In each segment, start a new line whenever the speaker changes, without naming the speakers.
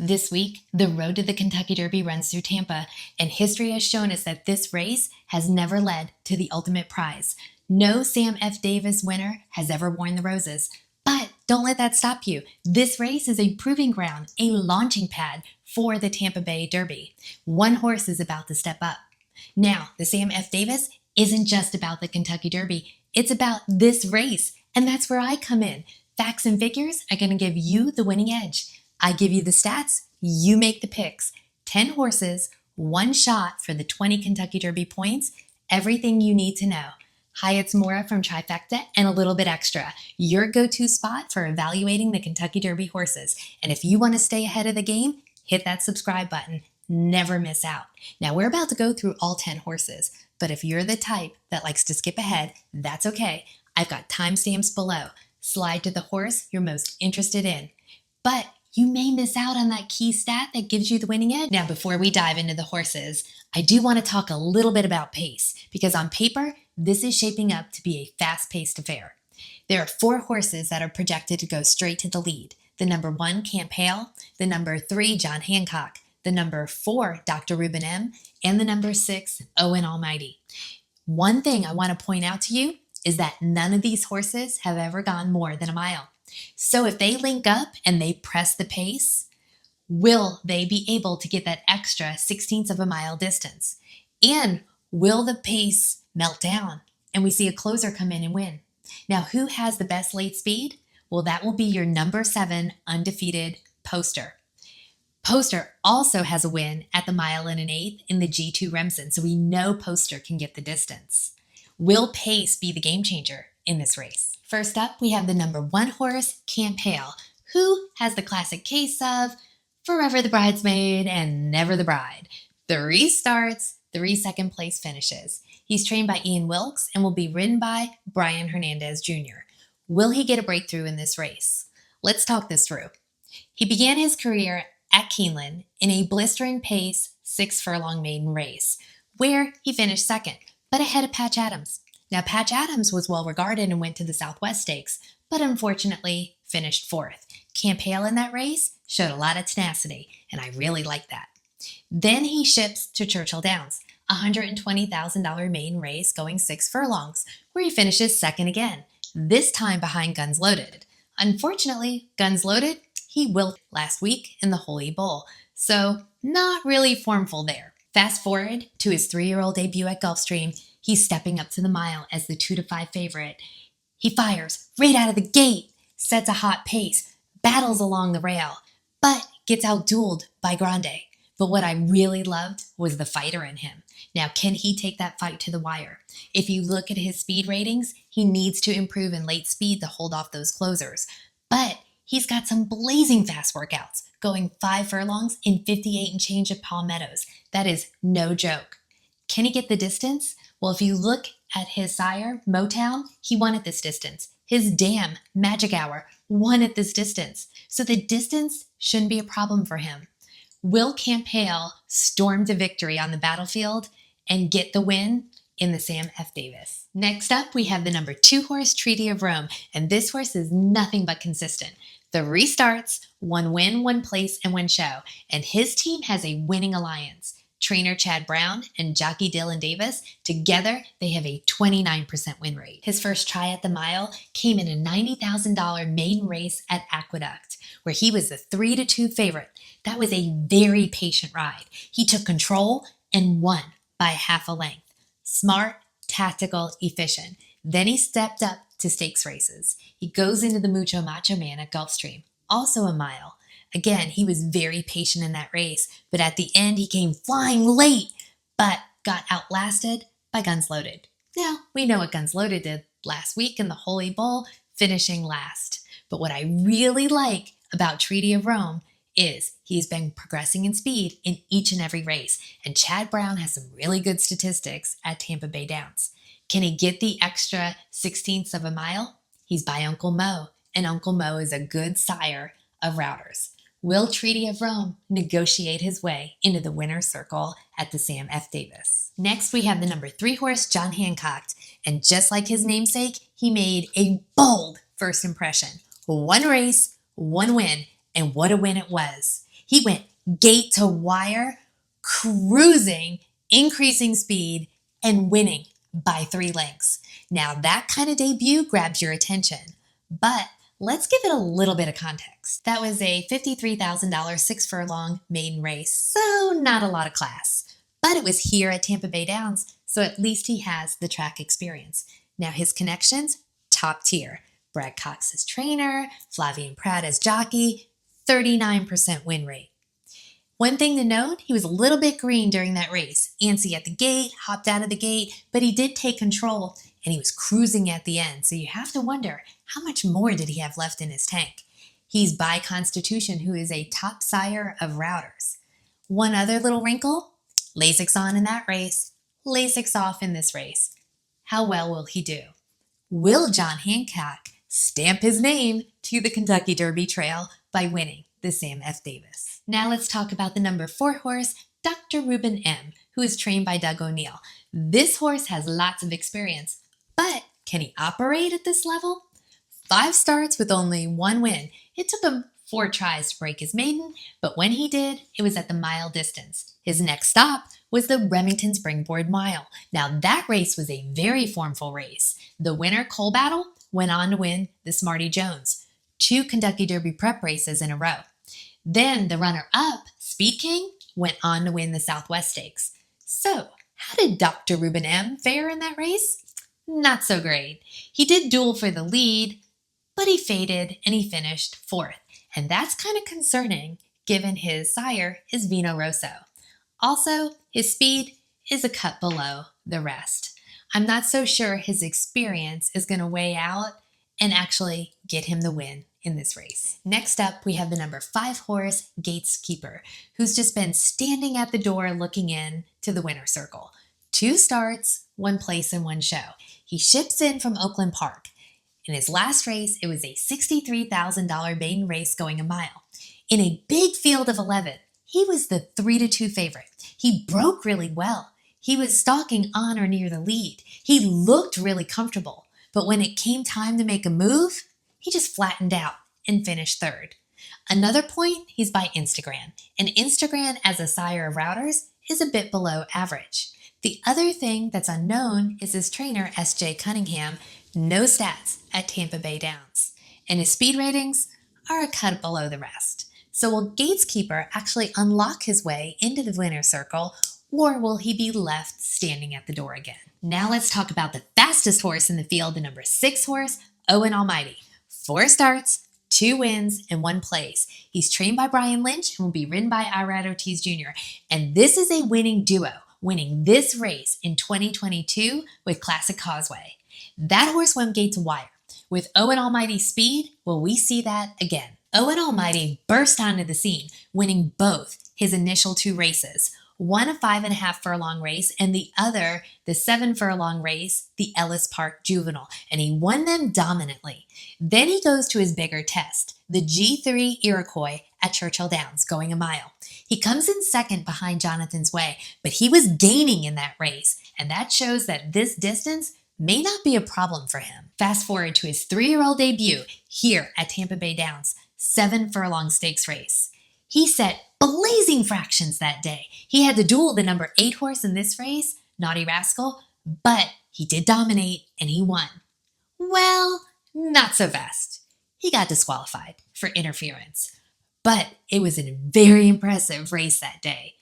This week, the road to the Kentucky Derby runs through Tampa, and history has shown us that this race has never led to the ultimate prize. No Sam F. Davis winner has ever worn the roses. But don't let that stop you. This race is a proving ground, a launching pad for the Tampa Bay Derby. One horse is about to step up. Now, the Sam F. Davis isn't just about the Kentucky Derby. It's about this race, and that's where I come in. Facts and figures are going to give you the winning edge. I give you the stats, you make the picks. 10 horses, one shot for the 20 Kentucky Derby points, everything you need to know. Hi, it's Maura from Trifecta and a little bit extra, your go-to spot for evaluating the Kentucky Derby horses. And if you want to stay ahead of the game, hit that subscribe button. Never miss out. Now, we're about to go through all 10 horses, but if you're the type that likes to skip ahead, that's okay. I've got timestamps below. Slide to the horse you're most interested in. But you may miss out on that key stat that gives you the winning edge. Now, before we dive into the horses, I do want to talk a little bit about pace, because on paper, this is shaping up to be a fast-paced affair. There are 4 horses that are projected to go straight to the lead. The number 1, Camp Hale, the number 3, John Hancock, the number 4, Dr. Ruben M, and the number 6, Owen Almighty. One thing I want to point out to you is that none of these horses have ever gone more than a mile. So if they link up and they press the pace, will they be able to get that extra 16th of a mile distance? And will the pace melt down and we see a closer come in and win? Now, who has the best late speed? Well, that will be your number 7 undefeated Poster. Poster also has a win at the 1 1/8 in the G2 Remsen, so we know Poster can get the distance. Will pace be the game changer in this race? First up, we have the number 1 horse, Camp Hale, who has the classic case of forever the bridesmaid and never the bride. 3 starts, 3 second place finishes. He's trained by Ian Wilkes and will be ridden by Brian Hernandez Jr. Will he get a breakthrough in this race? Let's talk this through. He began his career at Keeneland in a blistering pace 6 furlong maiden race, where he finished second, but ahead of Patch Adams. Now, Patch Adams was well regarded and went to the Southwest Stakes, but unfortunately finished 4th. Camp Hale in that race showed a lot of tenacity, and I really like that. Then he ships to Churchill Downs, a $120,000 maiden race going 6 furlongs, where he finishes second again, this time behind Guns Loaded. Unfortunately, Guns Loaded, he wilted last week in the Holy Bull, so not really formful there. Fast forward to his 3-year-old debut at Gulfstream, he's stepping up to the mile as the 2-5 favorite. He fires right out of the gate, sets a hot pace, battles along the rail, but gets out-dueled by Grande. But what I really loved was the fighter in him. Now, can he take that fight to the wire? If you look at his speed ratings, he needs to improve in late speed to hold off those closers. But he's got some blazing fast workouts, going 5 furlongs in 58 and change at Palmettos. That is no joke. Can he get the distance? Well, if you look at his sire, Motown, he won at this distance. His dam, Magic Hour, won at this distance. So the distance shouldn't be a problem for him. Will Camp Hale storm to victory on the battlefield and get the win in the Sam F. Davis? Next up, we have the number 2 horse, Treaty of Rome, and this horse is nothing but consistent. 3 starts, 1 win, 1 place, and 1 show, and his team has a winning alliance. Trainer Chad Brown and jockey Dylan Davis, together they have a 29% win rate. His first try at the mile came in a $90,000 maiden race at Aqueduct, where he was the 3-2 favorite. That was a very patient ride. He took control and won by half a length. Smart, tactical, efficient. Then he stepped up to stakes races. He goes into the Mucho Macho Man at Gulfstream, also a mile. Again, he was very patient in that race, but at the end he came flying late, but got outlasted by Guns Loaded. Now, we know what Guns Loaded did last week in the Holy Bull, finishing last. But what I really like about Treaty of Rome is he's been progressing in speed in each and every race, and Chad Brown has some really good statistics at Tampa Bay Downs. Can he get the extra 16ths of a mile? He's by Uncle Mo, and Uncle Mo is a good sire of routers. Will Treaty of Rome negotiate his way into the winner's circle at the Sam F. Davis? Next, we have the number 3 horse, John Hancock, and just like his namesake, he made a bold first impression. 1 race, 1 win, and what a win it was. He went gate to wire, cruising, increasing speed, and winning by 3 lengths. Now that kind of debut grabs your attention, but let's give it a little bit of context. That was a $53,000 6 furlong maiden race, so not a lot of class. But it was here at Tampa Bay Downs, so at least he has the track experience. Now his connections, top tier. Brad Cox as trainer, Flavien Prat as jockey, 39% win rate. One thing to note, he was a little bit green during that race. Antsy at the gate, hopped out of the gate, but he did take control and he was cruising at the end. So you have to wonder, how much more did he have left in his tank? He's by Constitution, who is a top sire of routers. One other little wrinkle, Lasix on in that race, Lasix off in this race. How well will he do? Will John Hancock stamp his name to the Kentucky Derby trail by winning the Sam F. Davis? Now let's talk about the number 4 horse, Dr. Ruben M, who is trained by Doug O'Neill. This horse has lots of experience, but can he operate at this level? 5 starts with only 1 win. It took him 4 tries to break his maiden, but when he did, it was at the mile distance. His next stop was the Remington Springboard Mile. Now that race was a very formful race. The winner, Coal Battle, went on to win the Smarty Jones, 2 Kentucky Derby prep races in a row. Then the runner-up, Speed King, went on to win the Southwest Stakes. So, how did Dr. Ruben M fare in that race? Not so great. He did duel for the lead, but he faded and he finished 4th. And that's kind of concerning given his sire is Vino Rosso. Also, his speed is a cut below the rest. I'm not so sure his experience is going to weigh out and actually get him the win in this race. Next up, we have the number 5 horse, Gateskeeper, who's just been standing at the door looking in to the winner's circle. 2 starts, 1 place and 1 show. He ships in from Oakland Park. In his last race, it was a $63,000 maiden race going a mile. In a big field of 11, he was the 3-2 favorite. He broke really well. He was stalking on or near the lead. He looked really comfortable, but when it came time to make a move, he just flattened out and finished 3rd. Another point, he's by Instagram, and Instagram as a sire of routers is a bit below average. The other thing that's unknown is his trainer, S.J. Cunningham, no stats at Tampa Bay Downs, and his speed ratings are a cut below the rest. So will Gateskeeper actually unlock his way into the winner's circle, or will he be left standing at the door again? Now let's talk about the fastest horse in the field, the number 6 horse, Owen Almighty. 4 starts, 2 wins, and 1 place. He's trained by Brian Lynch and will be ridden by Irad Ortiz Jr. And this is a winning duo, winning this race in 2022 with Classic Causeway. That horse went gate to wire. With Owen Almighty's speed, will we see that again? Owen Almighty burst onto the scene, winning both his initial 2 races. One a 5.5 furlong race and the other the 7 furlong race, the Ellis Park Juvenile, and he won them dominantly. Then he goes to his bigger test, the G3 Iroquois at Churchill Downs, going a mile. He comes in 2nd behind Jonathan's Way, but he was gaining in that race, and that shows that this distance may not be a problem for him. Fast forward to his 3-year-old debut here at Tampa Bay Downs, 7 furlong stakes race. He set blazing fractions that day. He had to duel the number 8 horse in this race, Naughty Rascal, but he did dominate and he won. Well, not so fast. He got disqualified for interference, but it was a very impressive race that day.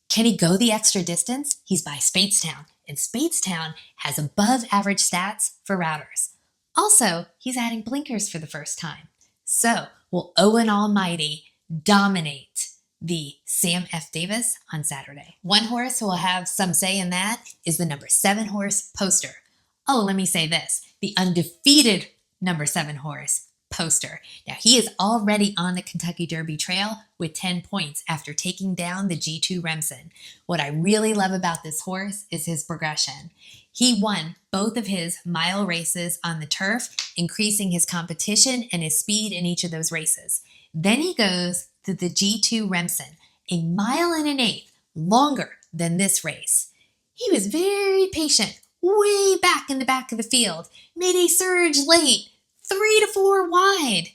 Can he go the extra distance? He's by Speightstown, and Speightstown has above average stats for routers. Also, he's adding blinkers for the first time. So, will Owen Almighty dominate the Sam F. Davis on Saturday? One horse who will have some say in that is the number 7 horse, Poster. Oh, let me say this, the undefeated number 7 horse, Poster. Now, he is already on the Kentucky Derby trail with 10 points after taking down the G2 Remsen. What I really love about this horse is his progression. He won both of his mile races on the turf, increasing his competition and his speed in each of those races. Then he goes to the G2 Remsen, a 1.1 miles, longer than this race. He was very patient, way back in the back of the field, made a surge late, 3 to 4 wide,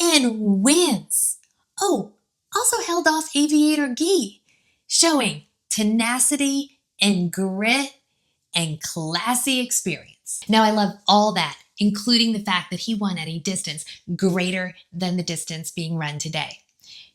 and wins. Oh, also held off Aviator Guy, showing tenacity and grit and classy experience. Now, I love all that, including the fact that he won at a distance greater than the distance being run today.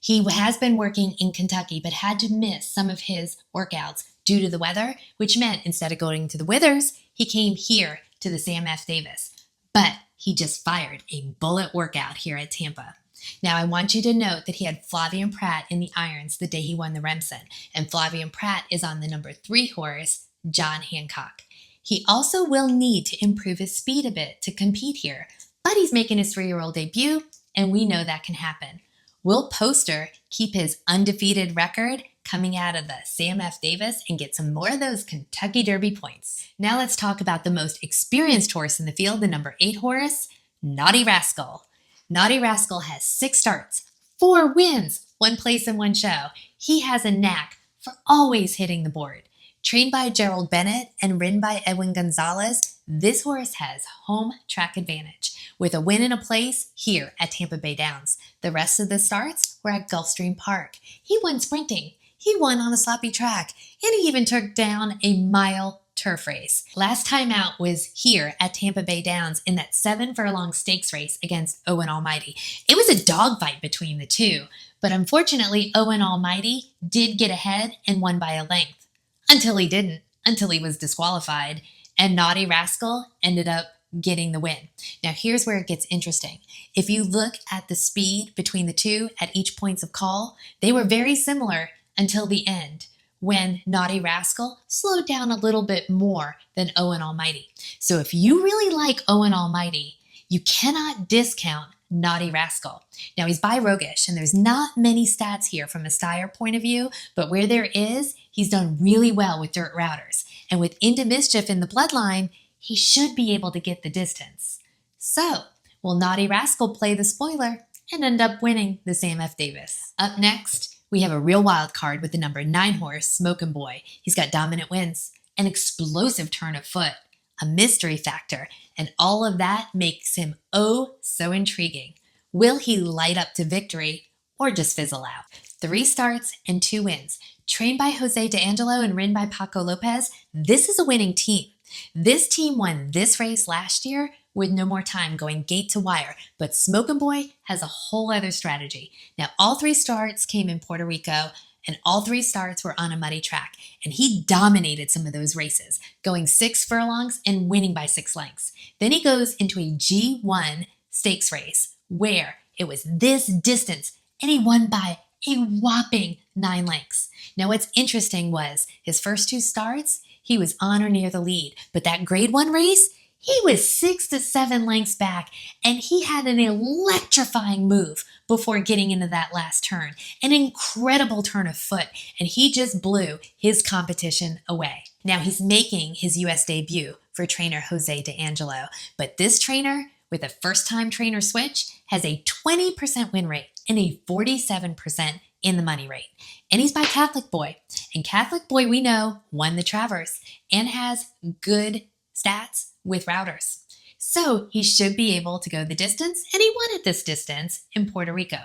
He has been working in Kentucky, but had to miss some of his workouts due to the weather, which meant instead of going to the Withers, he came here to the Sam F. Davis. But he just fired a bullet workout here at Tampa. Now, I want you to note that he had Flavien Prat in the irons the day he won the Remsen, and Flavien Prat is on the number 3 horse, John Hancock. He also will need to improve his speed a bit to compete here, but he's making his 3-year-old debut, and we know that can happen. Will Poster keep his undefeated record coming out of the Sam F. Davis and get some more of those Kentucky Derby points? Now let's talk about the most experienced horse in the field, the number 8 horse, Naughty Rascal. Naughty Rascal has 6 starts, 4 wins, 1 place and 1 show. He has a knack for always hitting the board. Trained by Gerald Bennett and ridden by Edwin Gonzalez, this horse has home track advantage with a win and a place here at Tampa Bay Downs. The rest of the starts were at Gulfstream Park. He won sprinting, he won on a sloppy track, and he even took down a mile turf race. Last time out was here at Tampa Bay Downs in that 7-furlong stakes race against Owen Almighty. It was a dogfight between the two, but unfortunately Owen Almighty did get ahead and won by a length. Until he didn't, until he was disqualified, and Naughty Rascal ended up getting the win. Now here's where it gets interesting. If you look at the speed between the two at each points of call, they were very similar until the end, when Naughty Rascal slowed down a little bit more than Owen Almighty. So if you really like Owen Almighty, you cannot discount Naughty Rascal. Now he's by Rogish, and there's not many stats here from a Steyer point of view, but where there is, he's done really well with dirt routers. And with Into Mischief in the bloodline, he should be able to get the distance. So, will Naughty Rascal play the spoiler and end up winning the Sam F. Davis? Up next, we have a real wild card with the number 9 horse, Smoken Boy. He's got dominant wins, an explosive turn of foot, a mystery factor, and all of that makes him oh so intriguing. Will he light up to victory or just fizzle out? 3 starts and 2 wins. Trained by Jose D'Angelo and ridden by Paco Lopez, this is a winning team. This team won this race last year with no more time going gate to wire, but Smoken Boy has a whole other strategy. Now, all 3 starts came in Puerto Rico, and all 3 starts were on a muddy track, and he dominated some of those races, going 6 furlongs and winning by 6 lengths. Then he goes into a G1 stakes race where it was this distance, and he won by a whopping 9 lengths. Now, what's interesting was his first 2 starts, he was on or near the lead, but that grade 1 race, he was 6 to 7 lengths back, and he had an electrifying move before getting into that last turn. An incredible turn of foot, and he just blew his competition away. Now he's making his U.S. debut for trainer Jose D'Angelo, but this trainer, with a first-time trainer switch, has a 20% win rate and a 47% in the money rate. And he's by Catholic Boy. And Catholic Boy, we know, won the Traverse and has good stats with routers. So he should be able to go the distance, and he won at this distance in Puerto Rico.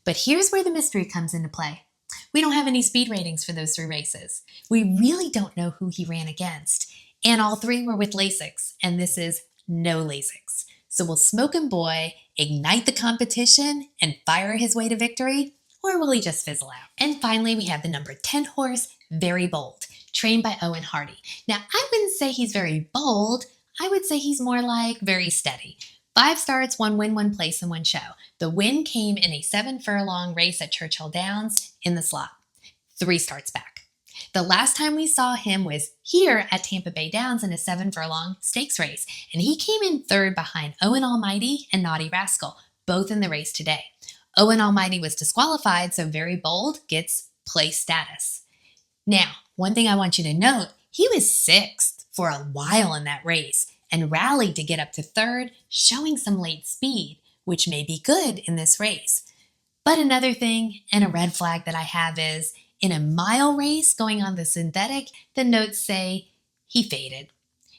But here's where the mystery comes into play. We don't have any speed ratings for those 3 races. We really don't know who he ran against. And all 3 were with Lasix, and this is no Lasix. So will Smoken Boy ignite the competition and fire his way to victory? Or will he just fizzle out? And finally, we have the number 10 horse, Very Bold, trained by Owen Hardy. Now, I wouldn't say he's very bold. I would say he's more like very steady. 5 starts, 1 win, 1 place, and 1 show. The win came in a 7-furlong race at Churchill Downs in the slot. 3 starts back. The last time we saw him was here at Tampa Bay Downs in a 7-furlong stakes race, and he came in 3rd behind Owen Almighty and Naughty Rascal, both in the race today. Owen Almighty was disqualified, so Very Bold gets place status. Now, one thing I want you to note, he was 6th for a while in that race and rallied to get up to 3rd, showing some late speed, which may be good in this race. But another thing and a red flag that I have is, in a mile race going on the synthetic, the notes say he faded.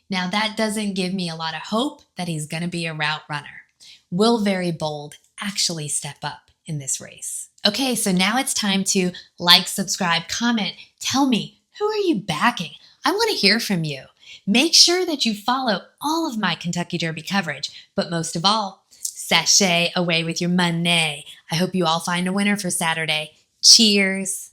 Now that doesn't give me a lot of hope that he's going to be a route runner. Will Very Bold actually step up in this race? Okay, so now it's time to like, subscribe, comment. Tell me, who are you backing? I want to hear from you. Make sure that you follow all of my Kentucky Derby coverage, but most of all, sashay away with your money. I hope you all find a winner for Saturday. Cheers.